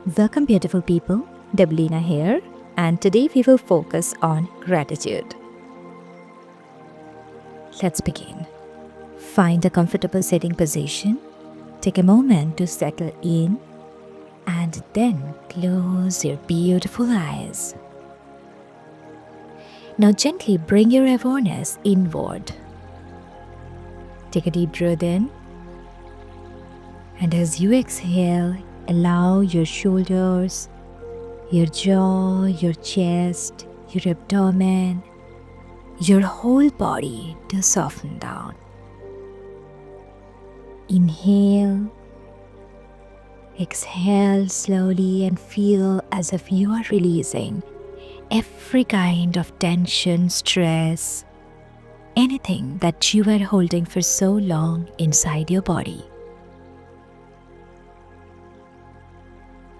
Welcome, beautiful people. Deblina here, and today we will focus on gratitude. Let's begin. Find a comfortable sitting position. Take a moment to settle in, and then close your beautiful eyes. Now gently bring your awareness inward. Take a deep breath in, and as you exhale, allow your shoulders, your jaw, your chest, your abdomen, your whole body to soften down. Inhale, exhale slowly and feel as if you are releasing every kind of tension, stress, anything that you were holding for so long inside your body.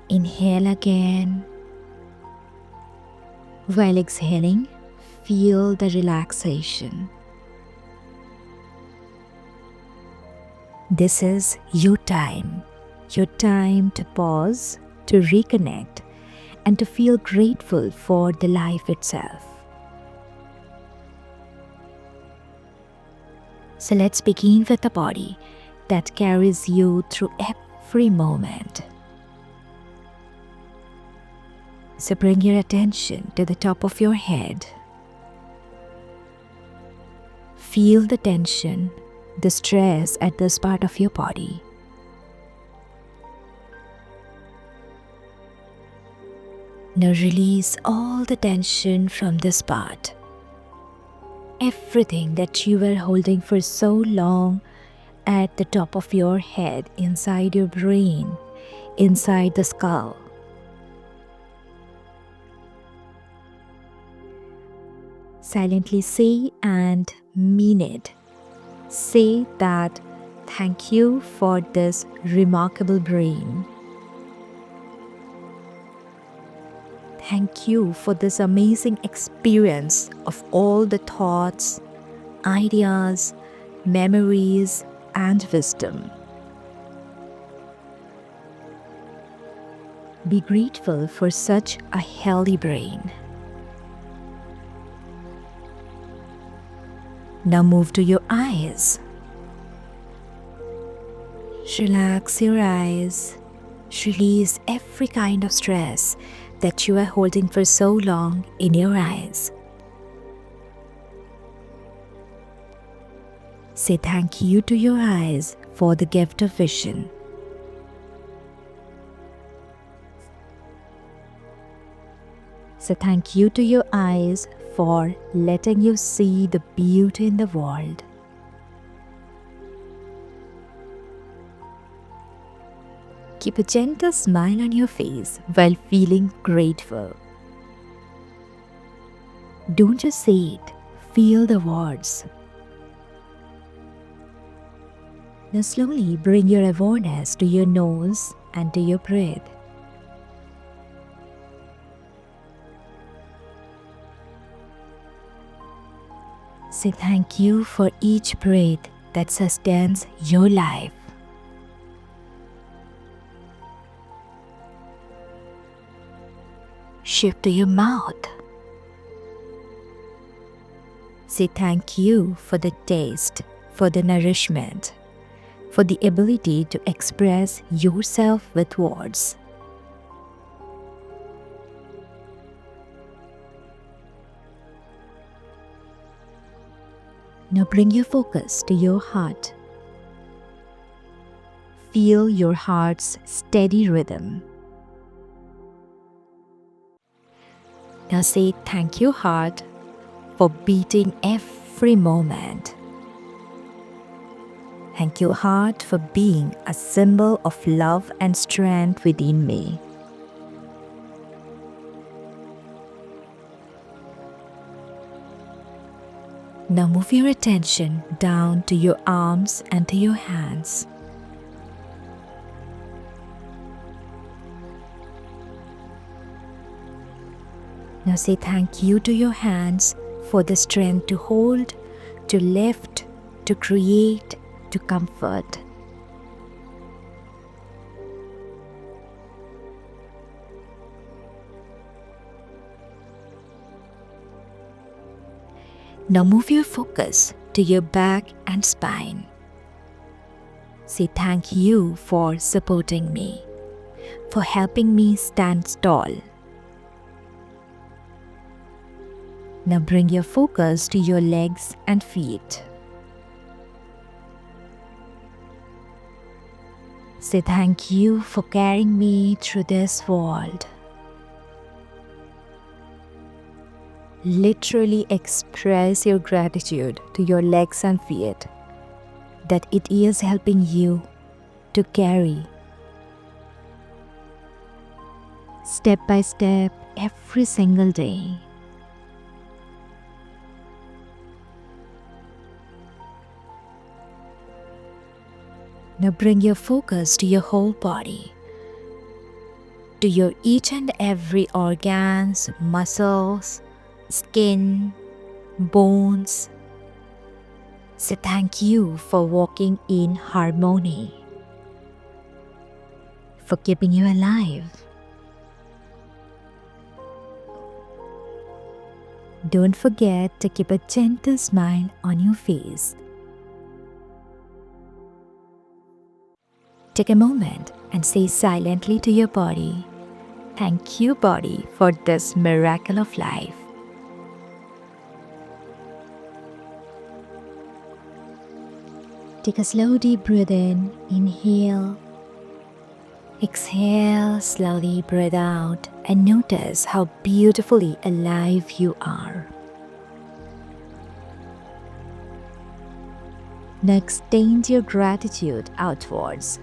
Inhale again. While exhaling, feel the relaxation. This is your time to pause, to reconnect, and to feel grateful for the life itself. So let's begin with the body that carries you through every moment. So bring your attention to the top of your head. Feel the tension, the stress at this part of your body. Now release all the tension from this part. Everything that you were holding for so long at the top of your head, inside your brain, inside the skull. Silently say and mean it. Say that thank you for this remarkable brain. Thank you for this amazing experience of all the thoughts, ideas, memories, and wisdom. Be grateful for such a healthy brain. Now move to your eyes. Relax your eyes. Release every kind of stress that you are holding for so long in your eyes. Say thank you to your eyes for the gift of vision. Say thank you to your eyes for letting you see the beauty in the world. Keep a gentle smile on your face while feeling grateful. Don't just say it, feel the words. Now slowly bring your awareness to your nose and to your breath. Say thank you for each breath that sustains your life. Shift to your mouth. Say thank you for the taste, for the nourishment, for the ability to express yourself with words. Now bring your focus to your heart. Feel your heart's steady rhythm. Now say thank you, heart, for beating every moment. Thank you, heart, for being a symbol of love and strength within me. Now move your attention down to your arms and to your hands. Now say thank you to your hands for the strength to hold, to lift, to create, to comfort. Now move your focus to your back and spine. Say thank you for supporting me, for helping me stand tall. Now bring your focus to your legs and feet. Say thank you for carrying me through this world. Literally express your gratitude to your legs and feet that it is helping you to carry step by step every single day. Now bring your focus to your whole body, to your each and every organs, muscles, skin, bones. Say thank you for walking in harmony, for keeping you alive. Don't forget to keep a gentle smile on your face. Take a moment and say silently to your body, thank you, body, for this miracle of life. Take a slow deep breath in, inhale. Exhale, slowly breathe out and notice how beautifully alive you are. Now extend your gratitude outwards.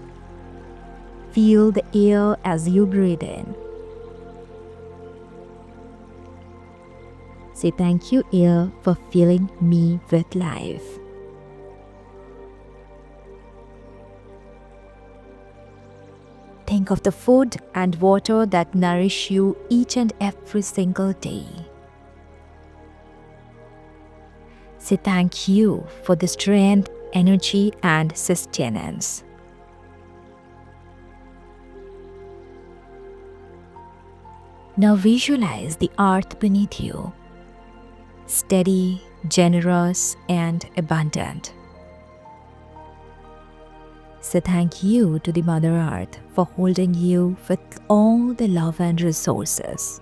Feel the air as you breathe in. Say thank you, air, for filling me with life. Think of the food and water that nourish you each and every single day. Say thank you for the strength, energy, and sustenance. Now visualize the earth beneath you, steady, generous, and abundant. Say thank you to the Mother Earth for holding you with all the love and resources.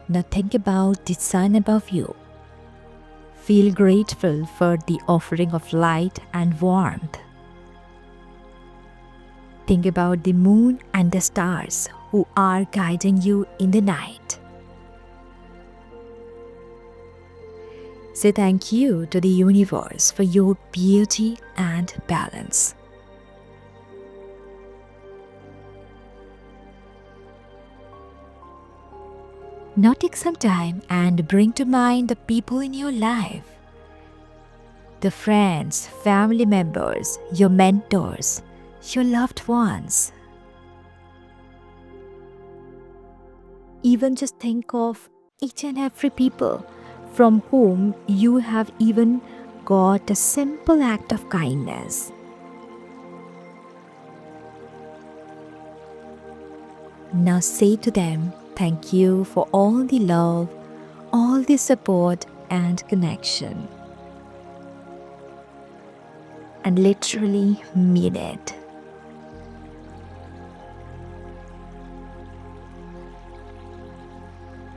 Now think about the sun above you. Feel grateful for the offering of light and warmth. Think about the moon and the stars who are guiding you in the night. Say thank you to the universe for your beauty and balance. Now take some time and bring to mind the people in your life. The friends, family members, your mentors, your loved ones. Even just think of each and every people from whom you have even got a simple act of kindness. Now say to them, thank you for all the love, all the support and connection. And literally mean it.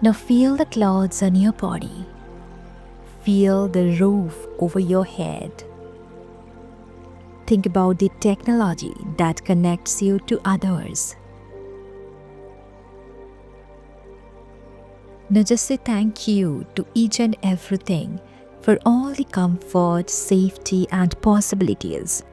Now feel the clouds on your body. Feel the roof over your head. Think about the technology that connects you to others. Now just say thank you to each and everything for all the comfort, safety, and possibilities.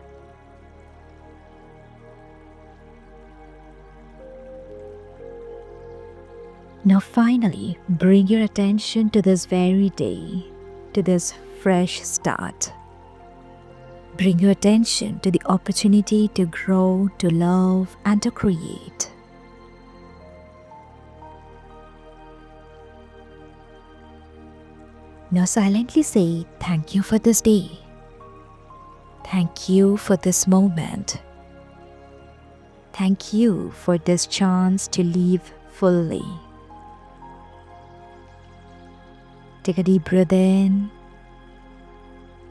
Now finally, bring your attention to this very day, to this fresh start. Bring your attention to the opportunity to grow, to love, and to create. Now silently say, thank you for this day. Thank you for this moment. Thank you for this chance to live fully. Take a deep breath in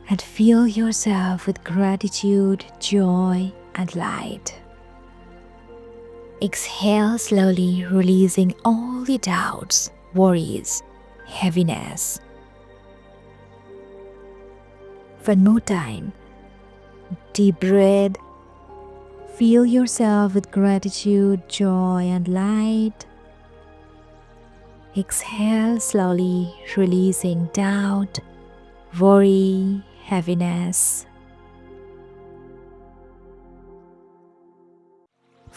and fill yourself with gratitude, joy, and light. Exhale slowly, releasing all the doubts, worries, heaviness. One more time. Deep breath. Fill yourself with gratitude, joy, and light. Exhale slowly, releasing doubt, worry, heaviness.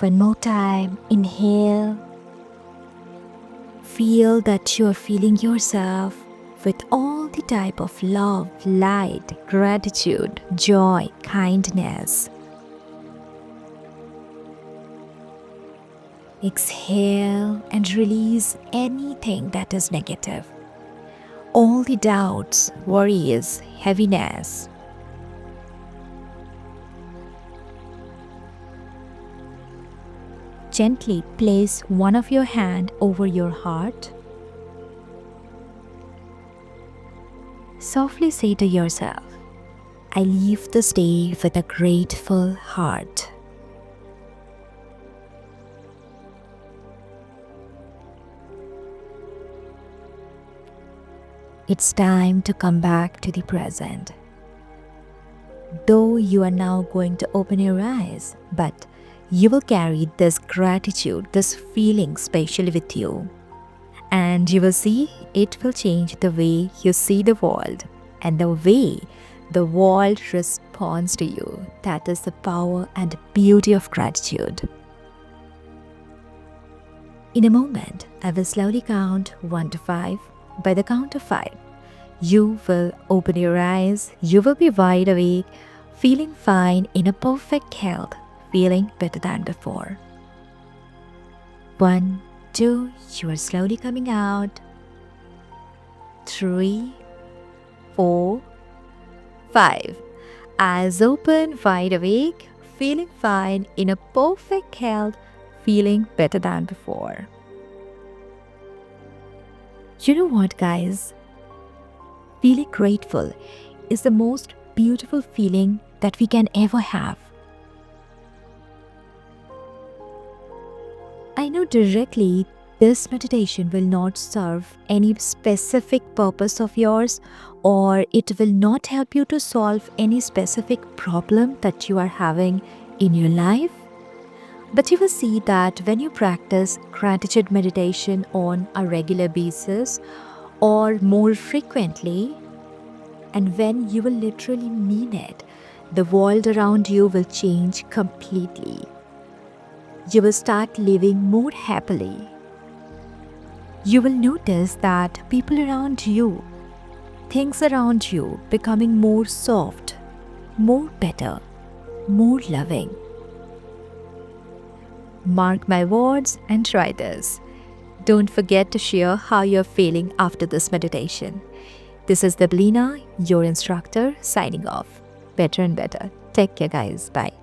One more time. Inhale. Feel that you are filling yourself with all the type of love, light, gratitude, joy, kindness. Exhale and release anything that is negative. All the doubts, worries, heaviness. Gently place one of your hand over your heart. Softly say to yourself, I leave this day with a grateful heart. It's time to come back to the present. Though you are now going to open your eyes, but you will carry this gratitude, this feeling specially with you. And you will see it will change the way you see the world and the way the world responds to you. That is the power and beauty of gratitude. In a moment, I will slowly count 1 to 5. By the count of 5, you will open your eyes, you will be wide awake, feeling fine, in a perfect health, feeling better than before. 1, 2, you are slowly coming out. 3, 4, 5. Eyes open, wide awake, feeling fine, in a perfect health, feeling better than before. You know what, guys? Feeling grateful is the most beautiful feeling that we can ever have. I know directly this meditation will not serve any specific purpose of yours, or it will not help you to solve any specific problem that you are having in your life. But you will see that when you practice gratitude meditation on a regular basis or more frequently, and when you will literally mean it, the world around you will change completely. You will start living more happily. You will notice that people around you, things around you becoming more soft, more better, more loving. Mark my words and try this. Don't forget to share how you're feeling after this meditation. This is Deblina, your instructor, signing off. Better and better. Take care, guys. Bye.